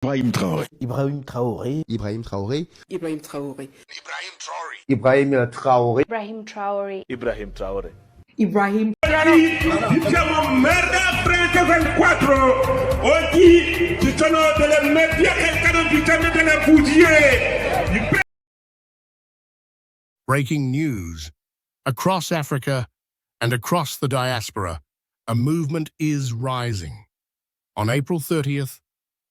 Ibrahim Traoré. Ibrahim Traoré. Ibrahim Traoré. Ibrahim Traoré. Ibrahim Traoré. Ibrahim Traoré. Ibrahim Traoré. Ibrahim Siamo merda 34. Oggi ci sono delle media che cercano di tenere delle bugie. Breaking news. Across Africa and across the diaspora, a movement is rising. On April 30th,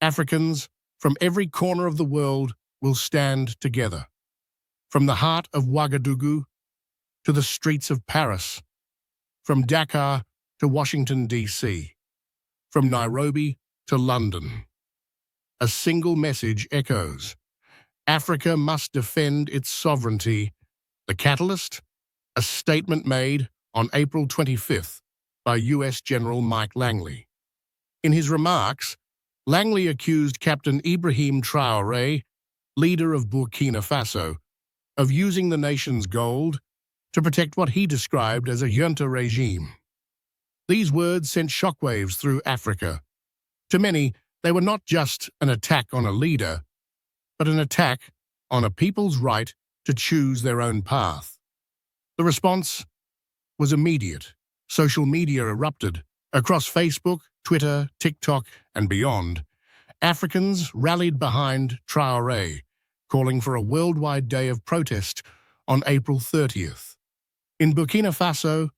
Africans from every corner of the world will stand together. From the heart of Ouagadougou to the streets of Paris, from Dakar to Washington, D.C., from Nairobi to London. A single message echoes. Africa must defend its sovereignty. The catalyst? A statement made on April 25th by U.S. General Mike Langley. In his remarks, Langley accused Captain Ibrahim Traoré, leader of Burkina Faso, of using the nation's gold to protect what he described as a junta regime. These words sent shockwaves through Africa. To many, they were not just an attack on a leader, but an attack on a people's right to choose their own path. The response was immediate. Social media erupted. Across Facebook, Twitter, TikTok, and beyond, Africans rallied behind Traoré, calling for a worldwide day of protest on April 30th. In Burkina Faso,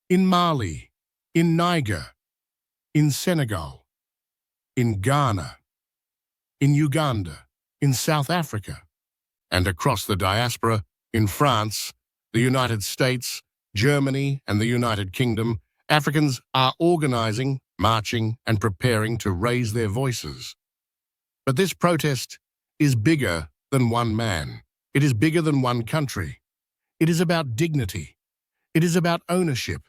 in Mali, in Niger, in Senegal, in Ghana, in Uganda, in South Africa, and across the diaspora, in France, the United States, Germany, and the United Kingdom, Africans are organizing, marching, and preparing to raise their voices. But this protest is bigger than one man. It is bigger than one country. It is about dignity. It is about ownership.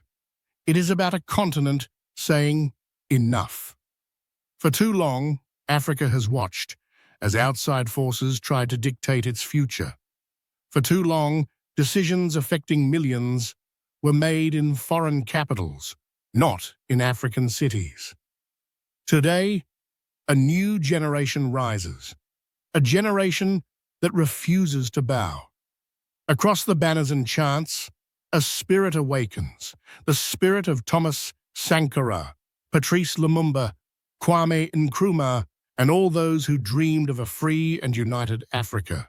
It is about a continent saying enough. For too long, Africa has watched as outside forces tried to dictate its future. For too long, decisions affecting millions were made in foreign capitals, not in African cities. Today, a new generation rises, a generation that refuses to bow. Across the banners and chants, a spirit awakens, the spirit of Thomas Sankara, Patrice Lumumba, Kwame Nkrumah, and all those who dreamed of a free and united Africa.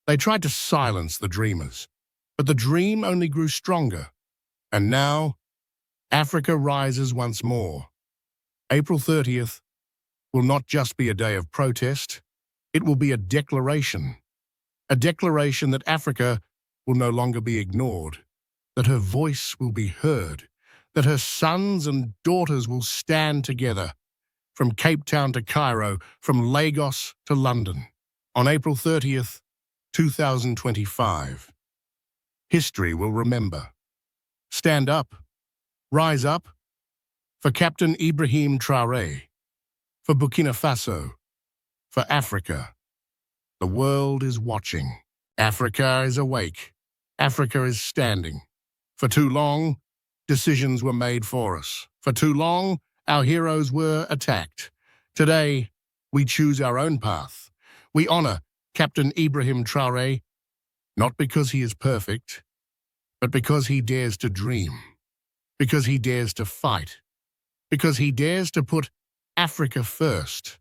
They tried to silence the dreamers, but the dream only grew stronger. And now, Africa rises once more. April 30th will not just be a day of protest, it will be a declaration that Africa will no longer be ignored, that her voice will be heard, that her sons and daughters will stand together, from Cape Town to Cairo, from Lagos to London, on April 30th, 2025. History will remember. Stand up, rise up, for Captain Ibrahim Traoré, for Burkina Faso, for Africa. The world is watching. Africa is awake. Africa is standing. For too long, decisions were made for us. For too long, our heroes were attacked. Today, we choose our own path. We honor Captain Ibrahim Traoré, not because he is perfect, but because he dares to dream, because he dares to fight, because he dares to put Africa first.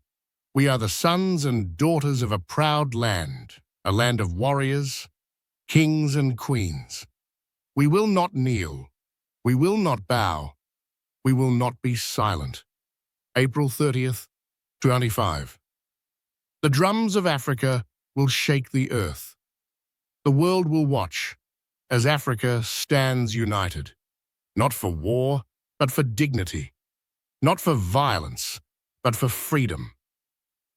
We are the sons and daughters of a proud land, a land of warriors, kings and queens. We will not kneel. We will not bow. We will not be silent. April 30th, 25. The drums of Africa will shake the earth. The world will watch as Africa stands united, not for war, but for dignity, not for violence, but for freedom.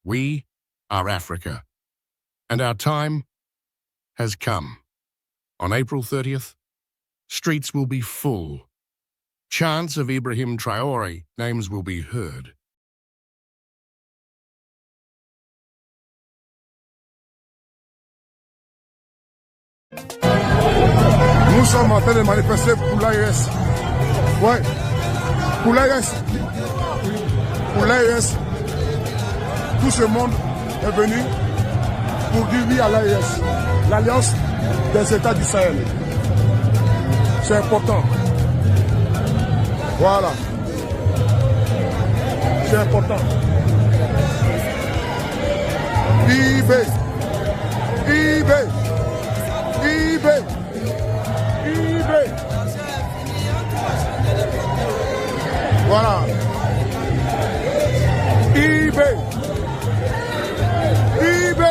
We are Africa, and our time has come. On April 30th, streets will be full. Chants of Ibrahim Traoré names will be heard. Nous sommes en train de manifester pour l'AES. Ouais, pour l'AES. Pour l'AES. tout ce monde est venu pour dire oui à l'AES, l'Alliance des États du Sahel. C'est important. Voilà. C'est important. IB. IB. IB. IB. Voilà. IB. IB.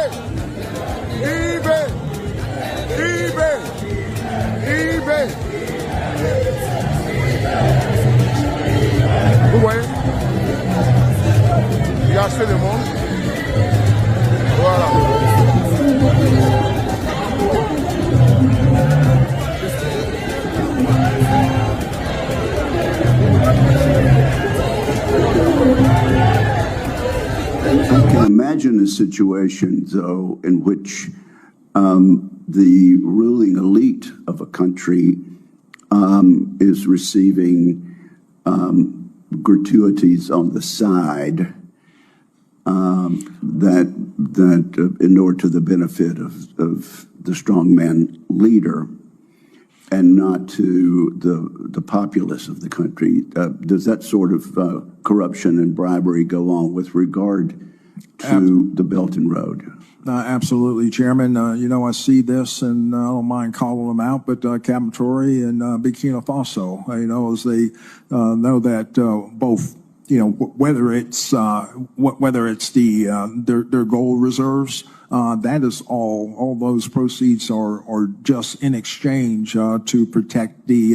IB. IB. IB. Vous voyez? Il y a assez de monde. Voilà. I can imagine a situation, though, in which the ruling elite of a country is receiving gratuities on the side that inure to the benefit of the strongman leader and not to the populace of the country. Does that sort of corruption and bribery go on with regard to the Belt and Road? Absolutely, Chairman. You know, I see this, and I don't mind calling them out, but Captain Traoré and Burkina Faso, you know, as they know that both, you know, whether it's their gold reserves, that is all those proceeds are just in exchange to protect the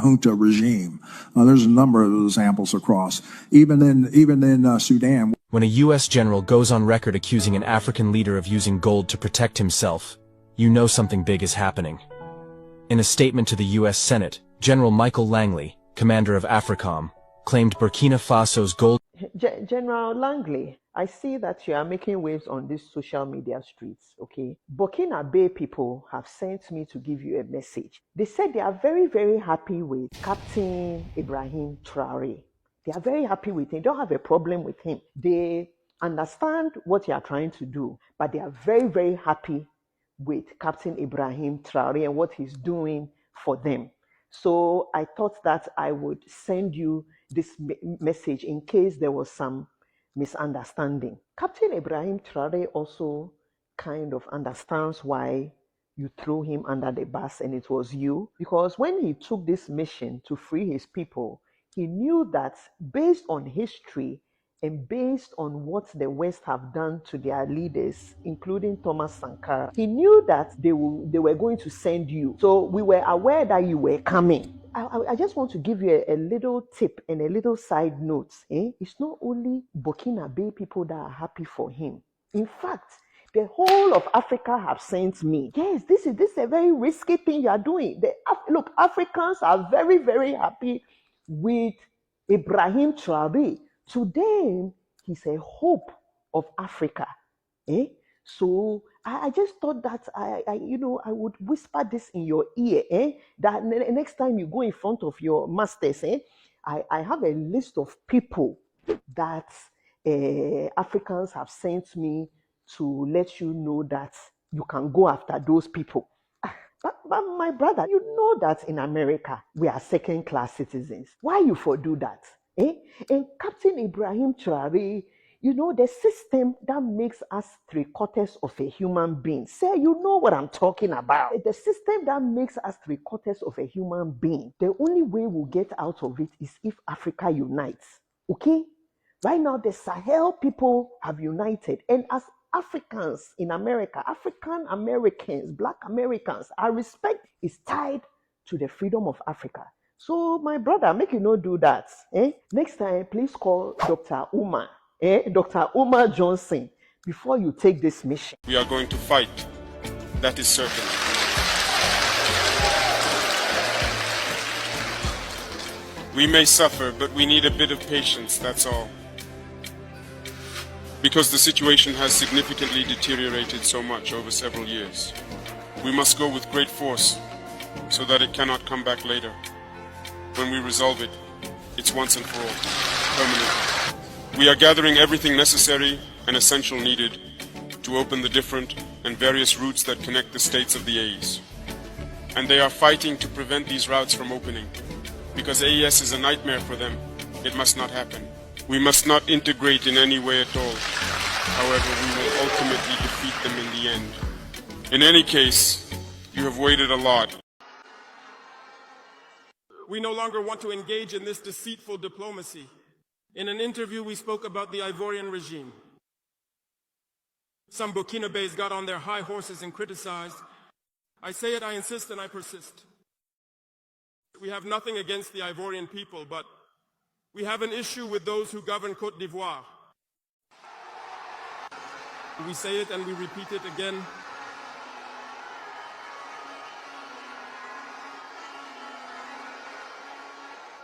junta regime. There's a number of examples across, even in Sudan. When a U.S. general goes on record accusing an African leader of using gold to protect himself, you know something big is happening. In a statement to the U.S. Senate, General Michael Langley, commander of AFRICOM, claimed Burkina Faso's gold. General Langley, I see that you are making waves on these social media streets, okay? Burkina Bay people have sent me to give you a message. They said they are very, very happy with Captain Ibrahim Traoré. They are very happy with him. They don't have a problem with him. They understand what you are trying to do, but they are very, very happy with Captain Ibrahim Traoré and what he's doing for them. So I thought that I would send you this message in case there was some misunderstanding. Captain Ibrahim Traoré also kind of understands why you threw him under the bus and it was you. Because when he took this mission to free his people, he knew that based on history and based on what the West have done to their leaders, including Thomas Sankara, he knew that they were going to send you. So we were aware that you were coming. I just want to give you a little tip and a little side note. It's not only Burkina Bay people that are happy for him. In fact, the whole of Africa have sent me. Yes, this is a very risky thing you are doing. Look, Africans are very, very happy with Ibrahim Traoré. To them, he's a hope of Africa. So I just thought that I would whisper this in your ear. That next time you go in front of your masters, I have a list of people that Africans have sent me to let you know that you can go after those people. But my brother, you know that in America, we are second-class citizens. Why you for do that? And Captain Ibrahim Traoré, you know, the system that makes us 3/4 of a human being. Say, you know what I'm talking about. The system that makes us 3/4 of a human being, the only way we'll get out of it is if Africa unites. Okay? Right now, the Sahel people have united. And as Africans in America, African Americans, Black Americans, our respect is tied to the freedom of Africa. So, my brother, make you not do that. Next time, please call Dr. Umar, Dr. Umar Johnson, before you take this mission. We are going to fight. That is certain. We may suffer, but we need a bit of patience, that's all. Because the situation has significantly deteriorated so much over several years. We must go with great force so that it cannot come back later. When we resolve it, it's once and for all, permanent. We are gathering everything necessary an essential needed to open the different and various routes that connect the states of the AES. And they are fighting to prevent these routes from opening. Because AES is a nightmare for them, it must not happen. We must not integrate in any way at all. However, we will ultimately defeat them in the end. In any case, you have waited a lot. We no longer want to engage in this deceitful diplomacy. In an interview, we spoke about the Ivorian regime. Some Burkinabés got on their high horses and criticized. I say it, I insist, and I persist. We have nothing against the Ivorian people, but we have an issue with those who govern Côte d'Ivoire. We say it and we repeat it again.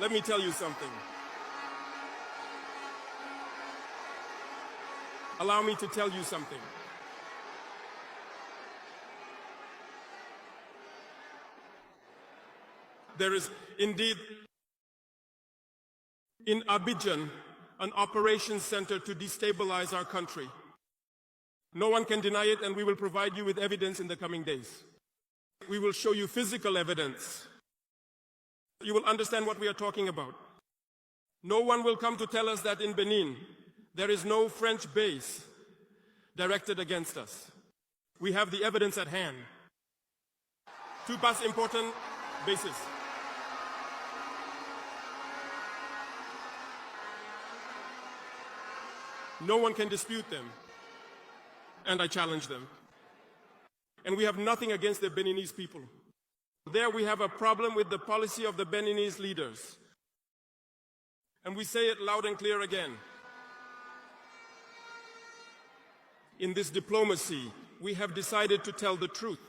Let me tell you something. Allow me to tell you something. There is indeed in Abidjan an operations center to destabilize our country. No one can deny it, and we will provide you with evidence in the coming days. We will show you physical evidence. You will understand what we are talking about. No one will come to tell us that in Benin there is no French base directed against us. We have the evidence at hand. Two past important bases. No one can dispute them, and I challenge them. And we have nothing against the Beninese people. There we have a problem with the policy of the Beninese leaders. And we say it loud and clear again. In this diplomacy, we have decided to tell the truth.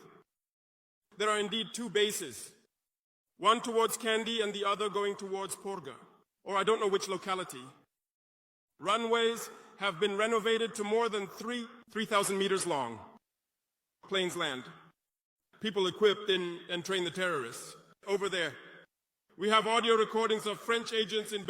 There are indeed two bases, one towards Kandy and the other going towards Porga, or I don't know which locality. Runways have been renovated to more than 3,000 meters long. Planes land. People equipped and train the terrorists. Over there, we have audio recordings of French agents in